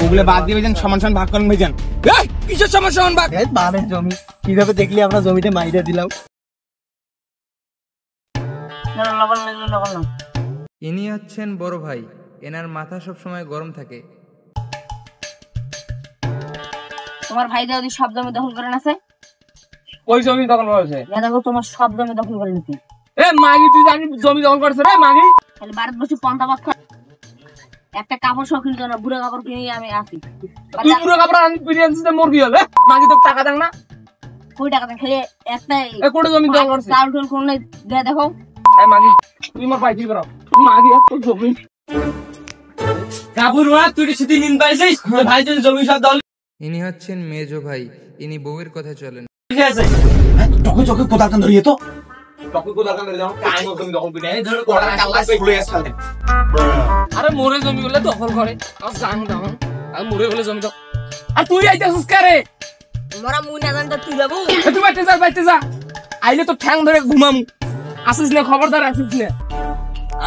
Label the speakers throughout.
Speaker 1: গুগলে বাদ দিয়ে ভাইজান সমান সমান ভাগ করেন ভাইজান। কিসের সমান সমান ভাগ?
Speaker 2: বাবার জমি কিভাবে দেখলি আমরা জমিতে মাইরা দিলাম।
Speaker 3: ইনি হচ্ছেন বড় ভাই, এনার মাথা সবসময় গরম থাকে।
Speaker 4: তোমার ভাই যদি সব জমি দখল করে আছে,
Speaker 1: ওই জমি দখল করেছে।
Speaker 4: দেখো তোমার সব জমি দখল করে নিতে।
Speaker 1: এ মাগি তুই জানি জমি দখল করছে রে মাগি।
Speaker 4: তাহলে ভারত বসে পন্থা বাদ কর। একটা কাপড় শৌখিন তো না, বুড়ো কাপড় কিনে আমি আসি।
Speaker 1: তুই বুড়ো কাপড় আনি পিরিয়ান্সিতে মর কি হল? মাগি তো টাকা দেন না।
Speaker 4: কই টাকা দেন খেলে একটা
Speaker 1: এ কোটি জমি দখল করছে।
Speaker 4: চাউল টুল কোন নাই দে দেখো।
Speaker 1: এ মাগি তুই মোর পাই কি করো? মাগি এত জমি কাপুর ওয়া তুই সিটি নিন পাইছিস ভাই যদি জমি সব দল।
Speaker 3: ইনি হচ্ছেন মেজো ভাই, ইনি বউয়ের কথা চলেন।
Speaker 1: ঠিক আছে চোখে চোখে কোদাল কান ধরিয়ে তো চোখে কোদাল কান ধরে দাও কাই মত জমি দখল করে এই ধরে কোড়া কাল্লা খুলে আসছে। আরে মোরে জমি গুলো দখল করে আর জান দাও আর মোরে গুলো জমি দাও। আর তুই আইতাছিস কারে?
Speaker 4: মোরা মুই না জানতা তুই যাবো।
Speaker 1: তুই বাইতে যা আইলে তো ঠ্যাং ধরে ঘুমামু। আসিস না খবরদার আসিস না।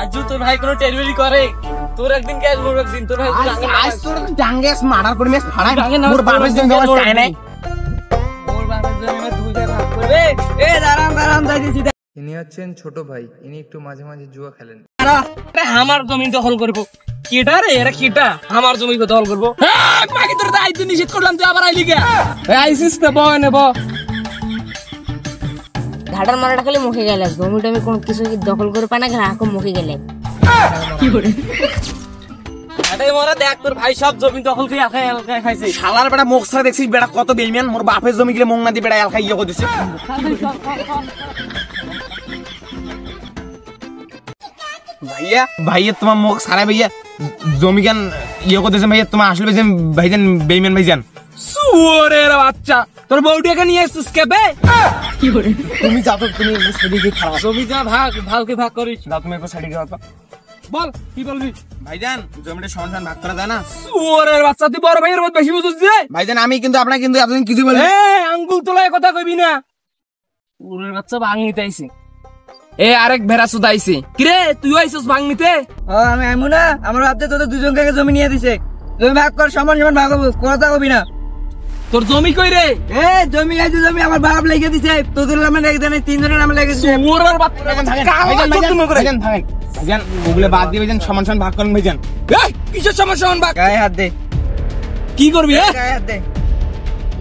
Speaker 1: আজু তোর ভাই কোন টেলিভারি করে? তোর একদিন কে মোর একদিন তোর ভাই আজ তোর ডাঙ্গেস মার্ডার করে মেস ফাড়াই মোর বাবার জমি দেওয়া চাই নাই। মোর বাবার জমি তুই যা ভাগ করবে। এ দাঁড়ান যাইতেছি।
Speaker 3: ইনি হচ্ছেন ছোট ভাই, ইনি একটু মাঝে মাঝে জুয়া খেলেন।
Speaker 1: আরে আমার জমি দখল করব কেডা রে? এরা কেডা আমার জমি দখল করব? মাকে তোর দায়িত্ব নিষেধ করলাম তুই আবার আইলি কে? আইসিস না বয় নেব
Speaker 4: ঘাটার মারাটা খালি মুখে গেলে জমিটা আমি কোন কিছু দখল করে পাই না, গ্রাহক মুখে গেলে কি করে
Speaker 1: আরে মোরা দেখ তোর ভাই সব জমি দখল করে এলকায় খাইছে। শালার বেটা মুখ ছাড়া দেখছিস বেটা কত বেইমান। মোর বাপের জমি গিয়ে মং না দি বেটা এলকায় ইয়ে করে দিছে। ভাইয়া তোমার মুখ সারা ভাইয়া জমি কেন ইয়ে করতেছেন ভাইয়া? তোমার আসলে ভাইজান বেইমান ভাইজান। সুরের বাচ্চা তোর বউটাকে নিয়ে এসছিস কেবে?
Speaker 2: কি করে তুমি যাবো? তুমি সেদিকে খারাপ
Speaker 1: জমি যা ভাগ ভালকে ভাগ করিস না। তুমি একটু সাইডে যাও তো। বল কি বলবি? ভাইজান জমিটা সমান সমান ভাগ করা যায় না? সুরের বাচ্চা তুই বড় ভাইয়ের মত বেশি বুঝছিস যে? ভাইজান আমি কিন্তু আপনাকে কিন্তু এতদিন কিছু বলি। আঙ্গুল তোলায় কথা কইবি না। সুরের বাচ্চা ভাঙনিতে আইছে। এ আরেক ভেড়া সুদা আইছে। কিরে তুই আইছস ভাঙনিতে?
Speaker 2: আমি আইমু না। আমার বাপতে তোদের দুজনকে জমি নিয়ে দিছে। জমি ভাগ কর, সমান সমান ভাগ হবো, কথা কবি না।
Speaker 1: তোর জমি কই রে?
Speaker 2: এ জমি এই জমি আমার বাপ লেগে দিছে। তোদের নামে লেগে দেন, তিনজনের নামে লেগে দিছে।
Speaker 1: মোরবার বাপ ভাইজান গুগলে বাদ দিয়ে ভাইজান সমান সমান ভাগ করেন ভাইজান। এই কিসের সমান সমান ভাগ?
Speaker 2: গায়ে হাত দে।
Speaker 1: কি করবি?
Speaker 2: গায়ে হাত দে।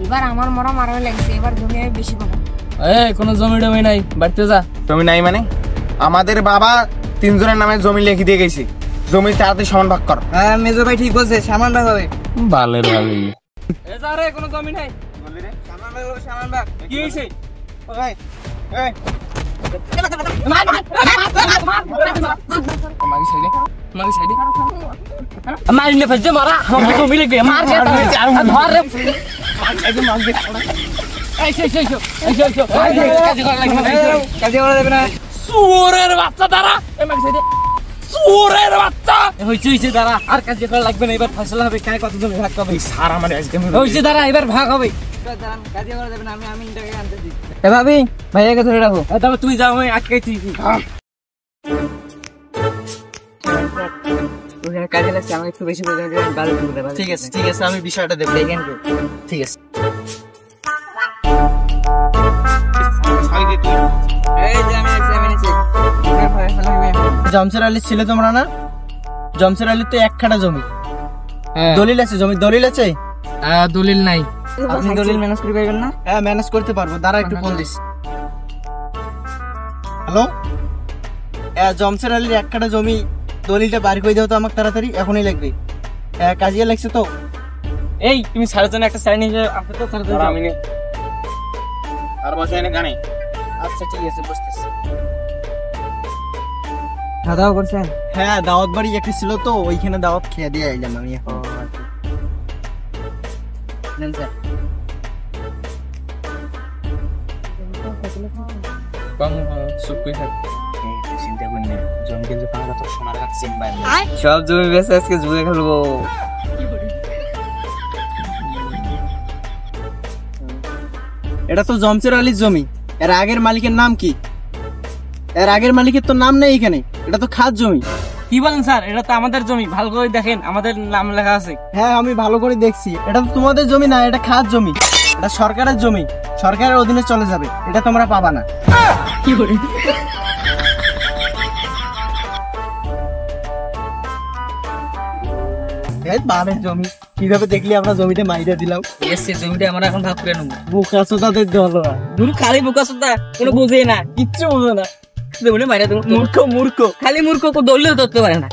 Speaker 4: এবার আমার মরা মারা লাগছে, এবার জমি আমি বেশি পাবো।
Speaker 1: কোনো জমি টমি নাই, বাড়িতে যা। জমি নাই মানে আমাদের বাবা তিনজনের নামে জমি লিখে দিয়ে গেছে। জমি তাড়াতাড়ি সমান ভাগ কর।
Speaker 2: হ্যাঁ মেজো ভাই ঠিক বলছে, সমান ভাগ হবে।
Speaker 1: বালের বালি এ যা রে, কোনো জমি নাই।
Speaker 2: বললি রে সমান ভাগ হবে, সমান ভাগ।
Speaker 1: কি হইছে?
Speaker 2: ওই এই
Speaker 1: মাগি সাইডে মারিনে ফেজে মারা আমাকে জমি লিখবে মার কে ধর রে একদম মার দে। এই
Speaker 2: কাজে করা যাবে না।
Speaker 1: সুরের বাচ্চা দাঁড়া। এই মাগি সাইডে সুরের বাচ্চা হইছে দাঁড়া। আর কাজে করা লাগবে না, এবার ফয়সালা হবে কায় কত জমি ভাগ হবে। স্যার আমার আজকে হইছে দাঁড়া, এবার ভাগ হবে।
Speaker 2: কাজে করা যাবে না, আমি টাকা আনতে দিই। এ ভাবি ভাইয়াকে ধরে রাখো।
Speaker 1: তবে তুই যাও, আমি আটকাইছি।
Speaker 2: কাজে লাগছে, আমাকে একটু বেশি করে দেবেন। ঠিক আছে ঠিক আছে, আমি বিষয়টা দেখবো। ঠিক আছে জমশের আলী ছিল তোমরা না? জমশের আলী তো এক কাঠা জমি, দলিল আছে? জমি দলিল আছে?
Speaker 1: দলিল নাই।
Speaker 2: আপনি দলিল ম্যানেজ করে পাইবেন না? হ্যাঁ ম্যানেজ করতে পারবো, দাঁড়া একটু ফোন দিস। হ্যালো, জমশের আলীর এক কাঠা জমি দলিলটা বার করে দাও তো আমাকে তাড়াতাড়ি, এখনই লাগবে। কাজিয়া লাগছে তো।
Speaker 1: এই তুমি সাড়ে জন্য একটা সাইন নিয়ে আপনি তো তাড়াতাড়ি আমি আর বসে এনে গানে।
Speaker 2: আচ্ছা ঠিক আছে, বসতেছি। খাওয়া দাওয়া করছেন? হ্যাঁ দাওয়াত বাড়ি একটা ছিল তো, ওইখানে দাওয়াত খেয়ে দিয়ে আইলাম আমি এখন। সব জমি বেঁচে আজকে জুয়ে খেলবো। এটা তো জমশের আলীর জমি, এর আগের মালিকের নাম কি? এর আগের মালিকের তো নাম নেই এখানে, এটা তো খাস জমি।
Speaker 1: কি বলেন স্যার? এটা তো আমাদের জমি, ভালো করে দেখেন, আমাদের নাম লেখা আছে।
Speaker 2: হ্যাঁ আমি ভালো করে দেখছি, এটা তো তোমাদের জমি না, এটা খাস জমি, এটা সরকারের জমি, সরকারের অধীনে চলে যাবে, এটা তোমরা পাবা না। এই বাবার জমি কিভাবে দেখলি আমরা জমিতে মাইরা দিলাম।
Speaker 1: এসে জমিটা আমরা এখন ভাগ করে নেবো।
Speaker 2: বুকা তাদের দল
Speaker 1: গুরু খালি বোকা সুদা, কোনো বোঝে না, কিচ্ছু বোঝে না। জমিটা মাইরা দেবো।
Speaker 2: মূর্খ মূর্খ।
Speaker 1: খালি মূর্খ, দৌড়লেও ধরতে পারে না।